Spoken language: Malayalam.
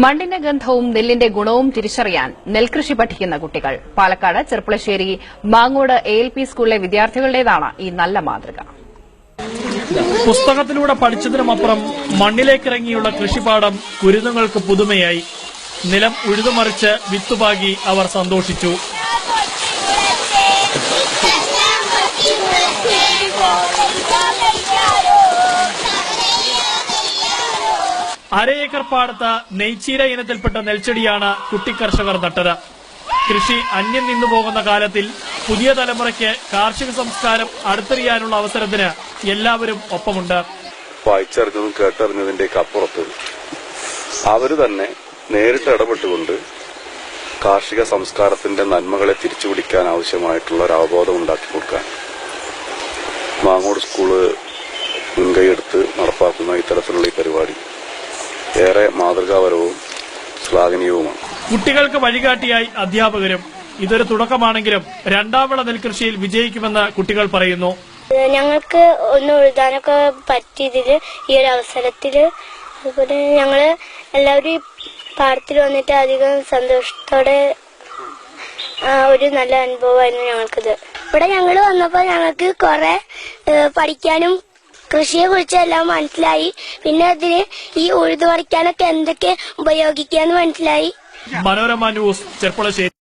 മണ്ണിന്റെ ഗന്ധവും നെല്ലിന്റെ ഗുണവും തിരിച്ചറിയാൻ നെൽകൃഷി പഠിക്കുന്ന കുട്ടികൾ. പാലക്കാട് ചെർപ്പുളശ്ശേരി മാങ്ങോട് ALP സ്കൂളിലെ വിദ്യാർത്ഥികളുടേതാണ് ഈ നല്ല മാതൃക. പുസ്തകത്തിലൂടെ പഠിച്ചതിനുമപ്പുറം മണ്ണിലേക്കിറങ്ങിയുള്ള കൃഷിപാഠം കുരുന്നുകൾക്ക് പുതുമയായി. നിലം ഉഴുതുമറിച്ച് വിത്തുപാകി അവർ സന്തോഷിച്ചു. അരയേക്കർ പാടത്ത് നെയ്ച്ചീര ഇനത്തിൽപ്പെട്ട നെൽച്ചെടിയാണ് കുട്ടിക്കർഷകർ നട്ടത്. കൃഷി അന്യം നിന്നുപോകുന്ന കാലത്തിൽ പുതിയ തലമുറയ്ക്ക് കാർഷിക സംസ്കാരം അടുത്തറിയാനുള്ള അവസരത്തിന് എല്ലാവരും ഒപ്പമുണ്ട്. വായിച്ചറിഞ്ഞതും കേട്ടറിഞ്ഞതിന്റെയൊക്കെ അപ്പുറത്ത് അവര് തന്നെ നേരിട്ട് ഇടപെട്ടുകൊണ്ട് കാർഷിക സംസ്കാരത്തിന്റെ നന്മകളെ തിരിച്ചുപിടിക്കാൻ ആവശ്യമായിട്ടുള്ള ഒരു അവബോധം ഉണ്ടാക്കി കൊടുക്കാൻ മാങ്ങോട് സ്കൂള് മുൻകൈയെടുത്ത് നടപ്പാക്കുന്ന ഇത്തരത്തിലുള്ള ഈ പരിപാടി ഏറെ മാതൃകാപരവും ശ്ലാഘനീയവുമാണ്. കുട്ടികൾക്ക് വഴികാട്ടിയായി അധ്യാപകരും. ഇതൊരു തുടക്കമാണെങ്കിലും രണ്ടാം വിള നെൽകൃഷിയിൽ വിജയിക്കുമെന്ന് കുട്ടികൾ പറയുന്നു. ഞങ്ങൾക്ക് ഒന്ന് എഴുതാനൊക്കെ പറ്റിയതില് ഈ ഒരു അവസരത്തില് അതുപോലെ ഞങ്ങള് എല്ലാവരും പാടത്തിൽ വന്നിട്ട് അധികം സന്തോഷത്തോടെ ഒരു നല്ല അനുഭവമായിരുന്നു ഞങ്ങൾക്കിത്. ഇവിടെ ഞങ്ങൾ വന്നപ്പോൾ ഞങ്ങൾക്ക് കുറെ പഠിക്കാനും കൃഷിയെ കുറിച്ച് എല്ലാം മനസ്സിലായി. പിന്നെ അതിന് ഈ ഉഴുതു പറിക്കാനൊക്കെ എന്തൊക്കെ ഉപയോഗിക്കാന്ന് മനസ്സിലായി. മനോരമ ന്യൂസ്, ചെർപ്പുളശ്ശേരി.